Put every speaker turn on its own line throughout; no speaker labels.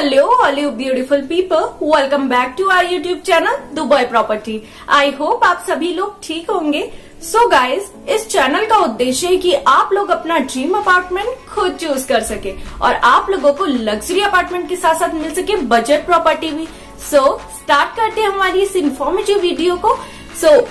Hello all you beautiful people, welcome back to our YouTube channel Dubai property. I hope आप सभी लोग ठीक होंगे। सो गाइज, इस चैनल का उद्देश्य है कि आप लोग अपना ड्रीम अपार्टमेंट खुद चूज कर सके और आप लोगों को लग्जरी अपार्टमेंट के साथ साथ मिल सके बजट प्रॉपर्टी भी। सो स्टार्ट करते हैं हमारी इस इन्फॉर्मेटिव वीडियो को।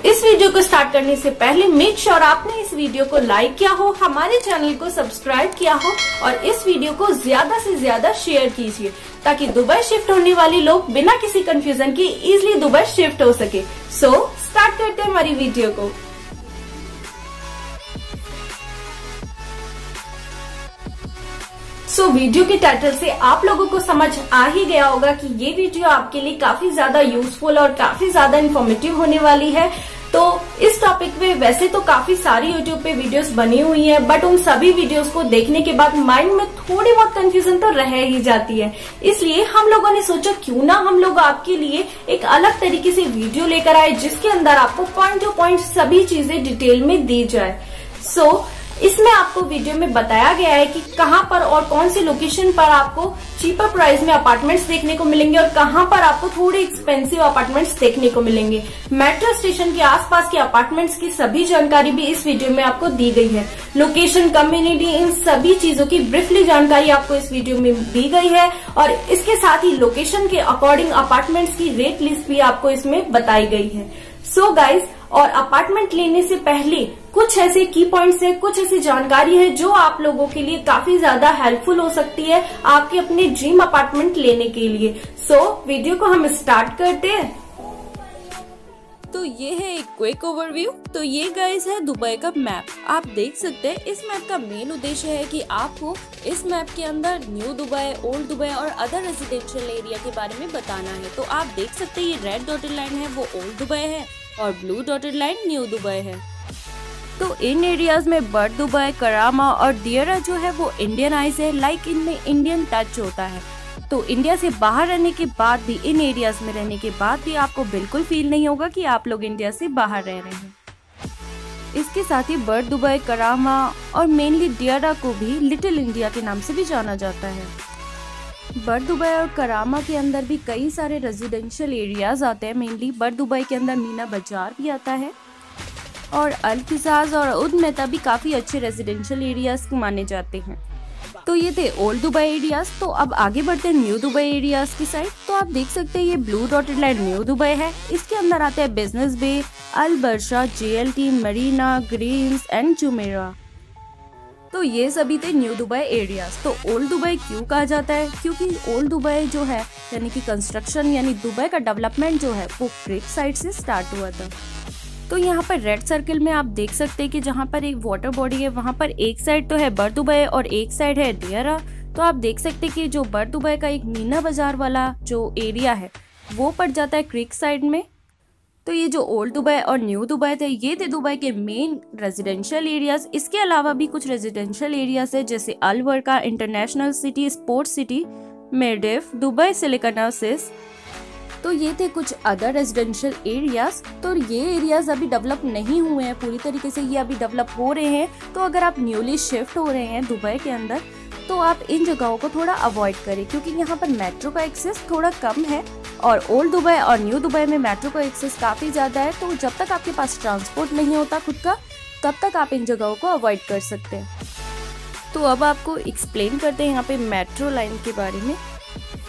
इस वीडियो को स्टार्ट करने से पहले मेक श्योर आपने इस वीडियो को लाइक किया हो, हमारे चैनल को सब्सक्राइब किया हो और इस वीडियो को ज्यादा से ज्यादा शेयर कीजिए ताकि दुबई शिफ्ट होने वाले लोग बिना किसी कंफ्यूजन के इजिली दुबई शिफ्ट हो सके। स्टार्ट करते हैं हमारी वीडियो को। वीडियो के टाइटल से आप लोगों को समझ आ ही गया होगा कि ये वीडियो आपके लिए काफी ज्यादा यूजफुल और काफी ज्यादा इन्फॉर्मेटिव होने वाली है। तो इस टॉपिक पे वैसे तो काफी सारी यूट्यूब पे वीडियोस बनी हुई हैं, बट उन सभी वीडियोस को देखने के बाद माइंड में थोड़ी बहुत कंफ्यूजन तो रह ही जाती है। इसलिए हम लोगों ने सोचा क्यों ना हम लोग आपके लिए एक अलग तरीके से वीडियो लेकर आए जिसके अंदर आपको पॉइंट टू पॉइंट सभी चीजें डिटेल में दी जाए। इसमें आपको वीडियो में बताया गया है कि कहां पर और कौन सी लोकेशन पर आपको चीपर प्राइस में अपार्टमेंट्स देखने को मिलेंगे और कहां पर आपको थोड़े एक्सपेंसिव अपार्टमेंट्स देखने को मिलेंगे। मेट्रो स्टेशन के आसपास के अपार्टमेंट्स की सभी जानकारी भी इस वीडियो में आपको दी गई है। लोकेशन, कम्युनिटी, इन सभी चीजों की ब्रीफली जानकारी आपको इस वीडियो में दी गई है और इसके साथ ही लोकेशन के अकॉर्डिंग अपार्टमेंट्स की रेट लिस्ट भी आपको इसमें बताई गई है। गाइज, और अपार्टमेंट लेने से पहले कुछ ऐसे की पॉइंट्स है, कुछ ऐसी जानकारी है जो आप लोगों के लिए काफी ज्यादा हेल्पफुल हो सकती है आपके अपने ड्रीम अपार्टमेंट लेने के लिए। वीडियो को हम स्टार्ट करते हैं।
तो ये है एक क्विक ओवरव्यू। तो ये गाइस है दुबई का मैप। आप देख सकते हैं इस मैप का मेन उद्देश्य है कि आपको इस मैप के अंदर न्यू दुबई, ओल्ड दुबई और अदर रेजिडेंशियल एरिया के बारे में बताना है। तो आप देख सकते हैं ये रेड डॉटेड लाइन है वो ओल्ड दुबई है और blue dotted line new Dubai है। तो इन एरियाज में बर्ड दुबई, करामा और दियरा जो है वो इंडियन आइज है, लाइक इनमें इंडियन टच होता है। तो इंडिया से बाहर रहने के बाद भी, इन एरियाज में रहने के बाद भी आपको बिल्कुल फील नहीं होगा कि आप लोग इंडिया से बाहर रह रहे हैं। इसके साथ ही बर्ड दुबई, करामा और मेनली दियरा को भी लिटिल इंडिया के नाम से भी जाना जाता है। बर्ड दुबई और करामा के अंदर भी कई सारे रेजिडेंशियल एरियाज आते हैं। मेनली बर्ड दुबई के अंदर मीना बाजार भी आता है और अल-किसाज और उद मेहता भी काफी अच्छे रेजिडेंशियल एरियाज माने जाते हैं। तो ये थे ओल्ड दुबई एरियाज। तो अब आगे बढ़ते हैं न्यू दुबई एरियाज की साइड। तो आप देख सकते हैं ये blue dotted line new Dubai है। इसके अंदर आते हैं business bay, Al Barsha, JLT, Marina, greens and Jumeirah. तो ये सभी थे न्यू दुबई एरियाज। तो ओल्ड दुबई क्यों कहा जाता है? क्योंकि ओल्ड दुबई जो है यानी कि कंस्ट्रक्शन यानी दुबई का डेवलपमेंट जो है वो क्रीक साइड से स्टार्ट हुआ था। तो यहाँ पर रेड सर्कल में आप देख सकते हैं कि जहाँ पर एक वाटर बॉडी है वहाँ पर एक साइड तो है बर्ड दुबई और एक साइड है दियरा। तो आप देख सकते हैं कि जो बर्ड दुबई का एक मीना बाजार वाला जो एरिया है वो पड़ जाता है क्रीक साइड में। तो ये जो ओल्ड दुबई और न्यू दुबई थे ये थे दुबई के मेन रेजिडेंशियल एरियाज। इसके अलावा भी कुछ रेजिडेंशियल एरियाज है जैसे Al Warqa international city, sports city, Mirdif, Dubai Silicon Oasis. तो ये थे कुछ अदर रेजिडेंशियल एरियाज। तो ये एरियाज अभी डेवलप नहीं हुए हैं पूरी तरीके से, ये अभी डेवलप हो रहे हैं। तो अगर आप न्यूली शिफ्ट हो रहे हैं दुबई के अंदर तो आप इन जगहों को थोड़ा अवॉइड करें क्योंकि यहाँ पर मेट्रो का एक्सेस थोड़ा कम है और ओल्ड दुबई और न्यू दुबई में मेट्रो का एक्सेस काफ़ी ज़्यादा है। तो जब तक आपके पास ट्रांसपोर्ट नहीं होता खुद का तब तक आप इन जगहों को अवॉइड कर सकते हैं। तो अब आपको एक्सप्लेन करते हैं यहाँ पे मेट्रो लाइन के बारे में।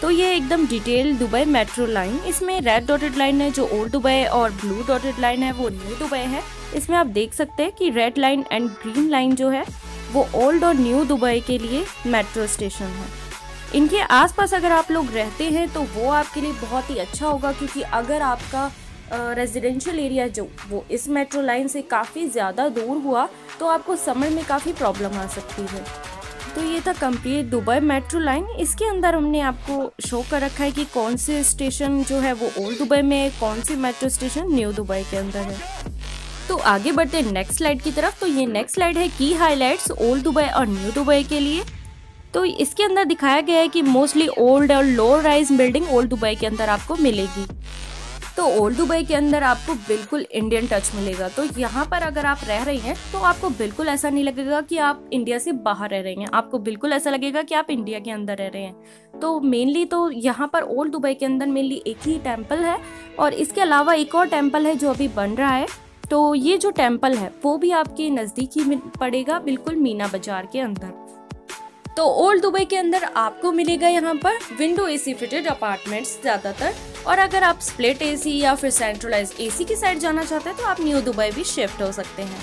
तो ये एकदम डिटेल दुबई मेट्रो लाइन, इसमें रेड डॉटेड लाइन है जो ओल्ड दुबई और ब्लू डॉटेड लाइन है वो न्यू दुबई है। इसमें आप देख सकते हैं कि red line and green line जो है वो ओल्ड और न्यू दुबई के लिए मेट्रो स्टेशन है। इनके आसपास अगर आप लोग रहते हैं तो वो आपके लिए बहुत ही अच्छा होगा क्योंकि अगर आपका रेजिडेंशियल एरिया जो वो इस मेट्रो लाइन से काफ़ी ज़्यादा दूर हुआ तो आपको समर में काफ़ी प्रॉब्लम आ सकती है। तो ये था कंप्लीट दुबई मेट्रो लाइन। इसके अंदर हमने आपको शो कर रखा है कि कौन से स्टेशन जो है वो ओल्ड दुबई में है, कौन सी मेट्रो स्टेशन न्यू दुबई के अंदर है। तो आगे बढ़ते हैं नेक्स्ट स्लाइड की तरफ। तो ये नेक्स्ट स्लाइड है की हाइलाइट्स ओल्ड दुबई और न्यू दुबई के लिए। तो इसके अंदर दिखाया गया है कि मोस्टली ओल्ड और low rise building old Dubai के अंदर आपको मिलेगी। तो ओल्ड दुबई के अंदर आपको बिल्कुल इंडियन टच मिलेगा। तो यहाँ पर अगर आप रह रही हैं तो आपको बिल्कुल ऐसा नहीं लगेगा कि आप इंडिया से बाहर रह रही हैं, आपको बिल्कुल ऐसा लगेगा कि आप इंडिया के अंदर रह रहे हैं। तो मेनली तो यहाँ पर ओल्ड दुबई के अंदर मेनली एक ही टेम्पल है, और इसके अलावा एक और टेम्पल है जो अभी बन रहा है। तो ये जो टेम्पल है वो भी आपके नज़दीक ही पड़ेगा, बिल्कुल मीना बाजार के अंदर। तो ओल्ड दुबई के अंदर आपको मिलेगा यहाँ पर विंडो एसी फिटेड अपार्टमेंट्स ज़्यादातर, और अगर आप स्प्लिट एसी या फिर सेंट्रलाइज एसी की साइड जाना चाहते हैं तो आप न्यू दुबई भी शिफ्ट हो सकते हैं।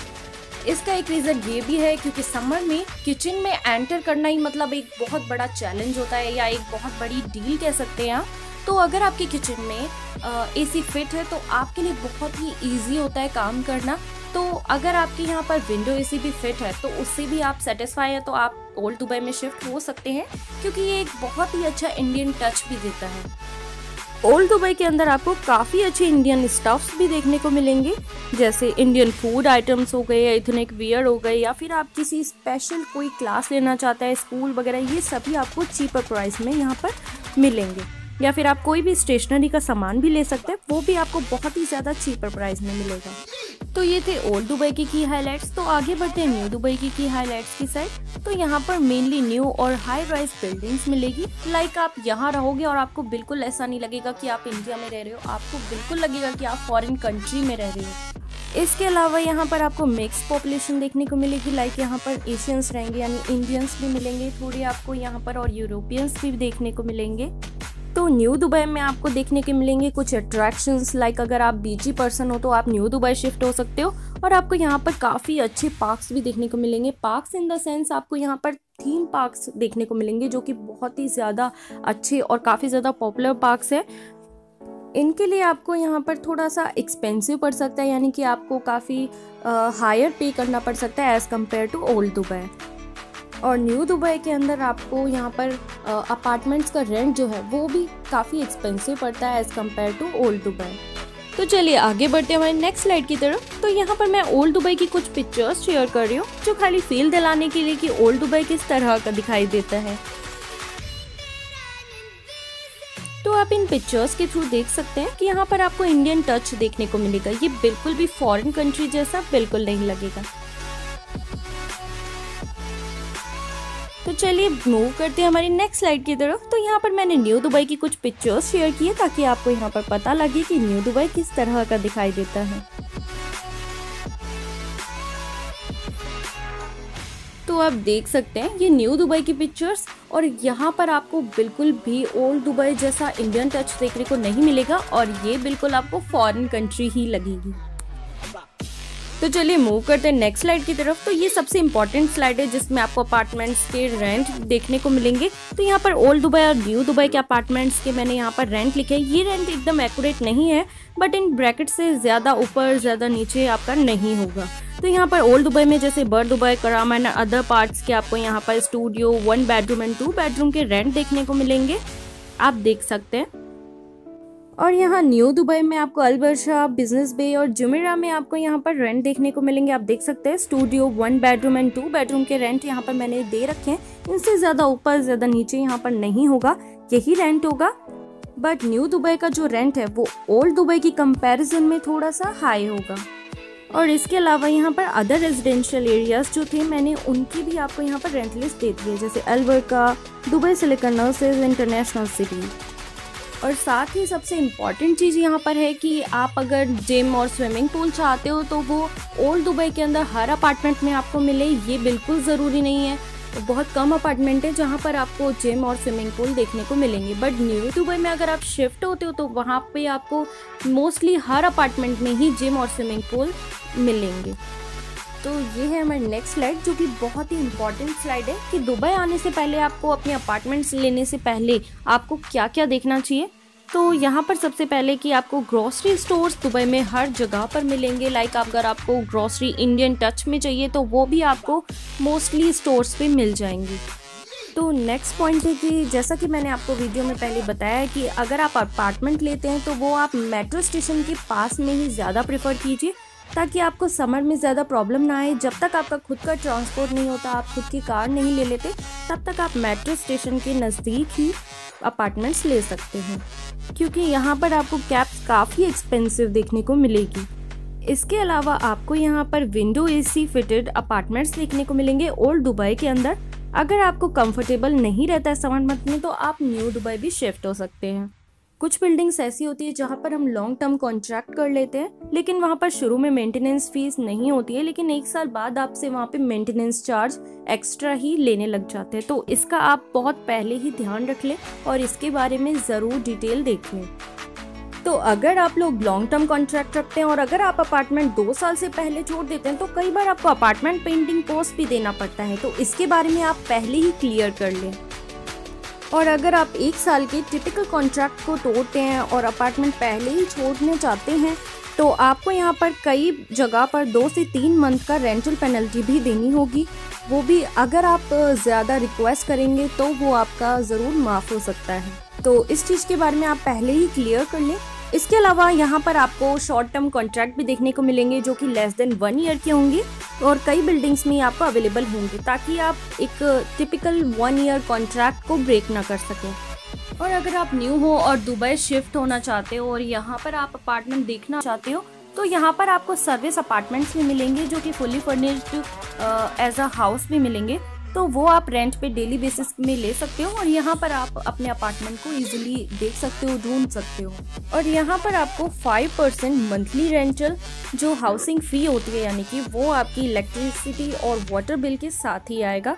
इसका एक रीज़न ये भी है क्योंकि समर में किचन में एंटर करना ही मतलब एक बहुत बड़ा चैलेंज होता है, या एक बहुत बड़ी डील कह सकते हैं आप। तो अगर आपकी किचन में एसी फिट है तो आपके लिए बहुत ही ईजी होता है काम करना। तो अगर आपके यहाँ पर विंडो एसी भी फिट है तो उससे भी आप सेटिस्फाई है तो आप ओल्ड दुबई में शिफ्ट हो सकते हैं, क्योंकि ये एक बहुत ही अच्छा इंडियन टच भी देता है। ओल्ड दुबई के अंदर आपको काफ़ी अच्छे इंडियन स्टफ्स भी देखने को मिलेंगे, जैसे इंडियन फूड आइटम्स हो गए, या एथनिक वियर हो गए, या फिर आप किसी स्पेशल कोई क्लास लेना चाहते हैं, स्कूल वगैरह, ये सभी आपको चीपर प्राइस में यहाँ पर मिलेंगे। या फिर आप कोई भी स्टेशनरी का सामान भी ले सकते हैं, वो भी आपको बहुत ही ज़्यादा चीपर प्राइस में मिलेगा। तो ये थे ओल्ड दुबई की हाइलाइट्स। तो आगे बढ़ते हैं न्यू दुबई की हाइलाइट्स की साइड। तो यहाँ पर मेनली न्यू और हाई राइज बिल्डिंग्स मिलेगी। लाइक आप यहाँ रहोगे और आपको बिल्कुल ऐसा नहीं लगेगा कि आप इंडिया में रह रहे हो, आपको बिल्कुल लगेगा कि आप फॉरेन कंट्री में रह रहे हो। इसके अलावा यहाँ पर आपको मिक्स पॉपुलेशन देखने को मिलेगी। लाइक यहाँ पर एशियंस रहेंगे, यानी इंडियंस भी मिलेंगे थोड़े आपको यहाँ पर, और यूरोपियंस भी देखने को मिलेंगे। तो न्यू दुबई में आपको देखने के मिलेंगे कुछ अट्रैक्शंस। लाइक अगर आप बीची पर्सन हो तो आप न्यू दुबई शिफ्ट हो सकते हो, और आपको यहाँ पर काफ़ी अच्छे पार्क्स भी देखने को मिलेंगे। पार्क्स इन द सेंस आपको यहाँ पर थीम पार्क्स देखने को मिलेंगे, जो कि बहुत ही ज़्यादा अच्छे और काफ़ी ज़्यादा पॉपुलर पार्क्स है। इनके लिए आपको यहाँ पर थोड़ा सा एक्सपेंसिव पड़ सकता है, यानी कि आपको काफ़ी हायर पे करना पड़ सकता है as compare to old Dubai. और न्यू दुबई के अंदर आपको यहाँ पर अपार्टमेंट्स का रेंट जो है वो भी काफ़ी एक्सपेंसिव पड़ता है as compare to old Dubai. तो चलिए आगे बढ़ते हैं हमारे नेक्स्ट स्लाइड की तरफ। तो यहाँ पर मैं ओल्ड दुबई की कुछ पिक्चर्स शेयर कर रही हूँ, जो खाली फील दिलाने के लिए कि ओल्ड दुबई किस तरह का दिखाई देता है। तो आप इन पिक्चर्स के थ्रू देख सकते हैं कि यहाँ पर आपको इंडियन टच देखने को मिलेगा। ये बिल्कुल भी फॉरेन कंट्री जैसा बिल्कुल नहीं लगेगा। तो चलिए मूव करते हैं हमारी नेक्स्ट स्लाइड की तरफ। तो यहाँ पर मैंने न्यू दुबई की कुछ पिक्चर्स शेयर की है, ताकि आपको यहाँ पर पता लगे कि न्यू दुबई किस तरह का दिखाई देता है। तो आप देख सकते हैं ये न्यू दुबई की पिक्चर्स, और यहाँ पर आपको बिल्कुल भी ओल्ड दुबई जैसा इंडियन टच देखने को नहीं मिलेगा, और ये बिल्कुल आपको फॉरेन कंट्री ही लगेगी। तो चलिए मूव करते हैं नेक्स्ट स्लाइड की तरफ। तो ये सबसे इंपॉर्टेंट स्लाइड है जिसमें आपको अपार्टमेंट्स के रेंट देखने को मिलेंगे। तो यहाँ पर ओल्ड दुबई और न्यू दुबई के अपार्टमेंट्स के मैंने यहाँ पर रेंट लिखे हैं। ये रेंट एकदम एक्यूरेट नहीं है, बट इन ब्रैकेट से ज़्यादा ऊपर ज़्यादा नीचे आपका नहीं होगा। तो यहाँ पर ओल्ड दुबई में जैसे बर दुबई, करामा एंड अदर पार्ट्स के आपको यहाँ पर स्टूडियो, 1 बेडरूम एंड 2 बेडरूम के रेंट देखने को मिलेंगे, आप देख सकते हैं। और यहाँ न्यू दुबई में आपको अलबर्शा, बिजनेस बे और जुमेरा में आपको यहाँ पर रेंट देखने को मिलेंगे, आप देख सकते हैं। स्टूडियो, 1 बेडरूम एंड 2 बेडरूम के रेंट यहाँ पर मैंने दे रखे हैं। इनसे ज़्यादा ऊपर ज़्यादा नीचे यहाँ पर नहीं होगा, यही रेंट होगा। बट न्यू दुबई का जो रेंट है वो ओल्ड दुबई की कंपैरिजन में थोड़ा सा हाई होगा। और इसके अलावा यहाँ पर अदर रेजिडेंशियल एरियाज जो थे मैंने उनकी भी आपको यहाँ पर रेंट लिस्ट दे दी है, जैसे अलबर्का, दुबई सिलिकॉन नर्सेज इंटरनेशनल सिटी। और साथ ही सबसे इम्पॉर्टेंट चीज़ यहाँ पर है कि आप अगर जिम और स्विमिंग पूल चाहते हो तो वो ओल्ड दुबई के अंदर हर अपार्टमेंट में आपको मिले, ये बिल्कुल ज़रूरी नहीं है। तो बहुत कम अपार्टमेंट है जहाँ पर आपको जिम और स्विमिंग पूल देखने को मिलेंगे। बट न्यू दुबई में अगर आप शिफ्ट होते हो तो वहाँ पे आपको मोस्टली हर अपार्टमेंट में ही जिम और स्विमिंग पूल मिलेंगे। तो ये है हमारी नेक्स्ट स्लाइड, जो कि बहुत ही इम्पॉर्टेंट स्लाइड है कि दुबई आने से पहले आपको अपने अपार्टमेंट्स लेने से पहले आपको क्या क्या देखना चाहिए। तो यहाँ पर सबसे पहले कि आपको ग्रॉसरी स्टोर्स दुबई में हर जगह पर मिलेंगे। लाइक अगर आपको ग्रॉसरी इंडियन टच में चाहिए तो वो भी आपको मोस्टली स्टोर्स पे मिल जाएंगी। तो नेक्स्ट पॉइंट है कि जैसा कि मैंने आपको वीडियो में पहले बताया है कि अगर आप अपार्टमेंट लेते हैं तो वो आप मेट्रो स्टेशन के पास में ही ज़्यादा प्रेफर कीजिए, ताकि आपको समर में ज़्यादा प्रॉब्लम ना आए। जब तक आपका खुद का ट्रांसपोर्ट नहीं होता, आप खुद की कार नहीं ले लेते, तब तक आप मेट्रो स्टेशन के नज़दीक ही
अपार्टमेंट्स ले सकते हैं, क्योंकि यहाँ पर आपको कैप्स काफ़ी एक्सपेंसिव देखने को मिलेगी। इसके अलावा आपको यहाँ पर विंडो एसी फिटेड अपार्टमेंट्स देखने को मिलेंगे ओल्ड दुबई के अंदर। अगर आपको कंफर्टेबल नहीं रहता है समर मंथ में तो आप न्यू दुबई भी शिफ्ट हो सकते हैं। कुछ बिल्डिंग्स ऐसी होती है जहाँ पर हम लॉन्ग टर्म कॉन्ट्रैक्ट कर लेते हैं, लेकिन वहाँ पर शुरू में मेंटेनेंस फीस नहीं होती है, लेकिन 1 साल बाद आपसे वहाँ पे मेंटेनेंस चार्ज एक्स्ट्रा ही लेने लग जाते हैं। तो इसका आप बहुत पहले ही ध्यान रख लें और इसके बारे में ज़रूर डिटेल देख लें। तो अगर आप लोग लॉन्ग टर्म कॉन्ट्रैक्ट रखते हैं और अगर आप अपार्टमेंट 2 साल से पहले छोड़ देते हैं तो कई बार आपको अपार्टमेंट पेंटिंग कॉस्ट भी देना पड़ता है, तो इसके बारे में आप पहले ही क्लियर कर लें। और अगर आप 1 साल के टिपिकल कॉन्ट्रैक्ट को तोड़ते हैं और अपार्टमेंट पहले ही छोड़ने चाहते हैं तो आपको यहाँ पर कई जगह पर 2 से 3 मंथ का रेंटल पेनल्टी भी देनी होगी। वो भी अगर आप ज़्यादा रिक्वेस्ट करेंगे तो वो आपका ज़रूर माफ़ हो सकता है। तो इस चीज़ के बारे में आप पहले ही क्लियर कर लें। इसके अलावा यहाँ पर आपको शॉर्ट टर्म कॉन्ट्रैक्ट भी देखने को मिलेंगे जो कि लेस देन 1 ईयर के होंगे और कई बिल्डिंग्स में आपको अवेलेबल होंगे, ताकि आप एक टिपिकल 1 ईयर कॉन्ट्रैक्ट को ब्रेक ना कर सकें। और अगर आप न्यू हो और दुबई शिफ्ट होना चाहते हो और यहाँ पर आप अपार्टमेंट देखना चाहते हो तो यहाँ पर आपको सर्विस अपार्टमेंट्स भी मिलेंगे जो कि fully furnished as a house भी मिलेंगे। तो वो आप रेंट पे डेली बेसिस में ले सकते हो और यहाँ पर आप अपने अपार्टमेंट को इजीली देख सकते हो, ढूंढ सकते हो। और यहाँ पर आपको 5% मंथली रेंटल जो हाउसिंग फी होती है, यानी कि वो आपकी इलेक्ट्रिसिटी और वाटर बिल के साथ ही आएगा,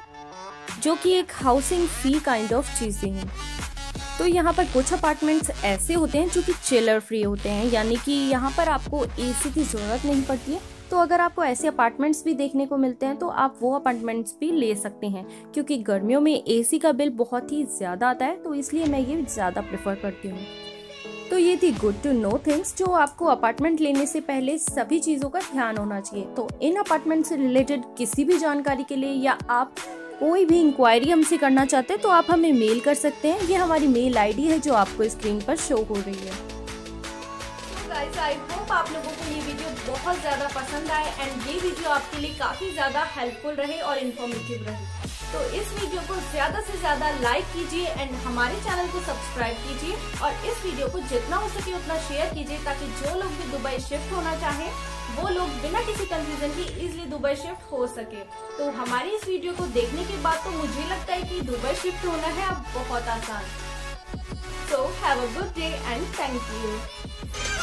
जो कि एक हाउसिंग फी काइंड ऑफ चीज़ें हैं। तो यहाँ पर कुछ अपार्टमेंट्स ऐसे होते हैं जो कि चिलर फ्री होते हैं, यानी कि यहाँ पर आपको एसी की ज़रूरत नहीं पड़ती है। तो अगर आपको ऐसे अपार्टमेंट्स भी देखने को मिलते हैं तो आप वो अपार्टमेंट्स भी ले सकते हैं, क्योंकि गर्मियों में एसी का बिल बहुत ही ज़्यादा आता है, तो इसलिए मैं ये ज़्यादा प्रेफर करती हूँ। तो ये थी गुड टू नो थिंग्स जो आपको अपार्टमेंट लेने से पहले सभी चीज़ों का ध्यान होना चाहिए। तो इन अपार्टमेंट से रिलेटेड किसी भी जानकारी के लिए या आप कोई भी इंक्वायरी हमसे करना चाहते हैं तो आप हमें मेल कर सकते हैं। ये हमारी मेल आईडी है जो आपको स्क्रीन पर शो हो रही है।
गाइस, आई होप आप लोगों को ये वीडियो बहुत ज़्यादा पसंद आए एंड ये वीडियो आपके लिए काफ़ी ज़्यादा हेल्पफुल रहे और इन्फॉर्मेटिव रहे। तो इस वीडियो को ज़्यादा से ज़्यादा लाइक कीजिए एंड हमारे चैनल को सब्सक्राइब कीजिए और इस वीडियो को जितना हो सके उतना शेयर कीजिए, ताकि जो लोग भी दुबई शिफ्ट होना चाहें वो लोग बिना किसी कंफ्यूजन के इजीली दुबई शिफ्ट हो सके। तो हमारी इस वीडियो को देखने के बाद तो मुझे लगता है कि दुबई शिफ्ट होना है अब बहुत आसान। So have a good day and thank you.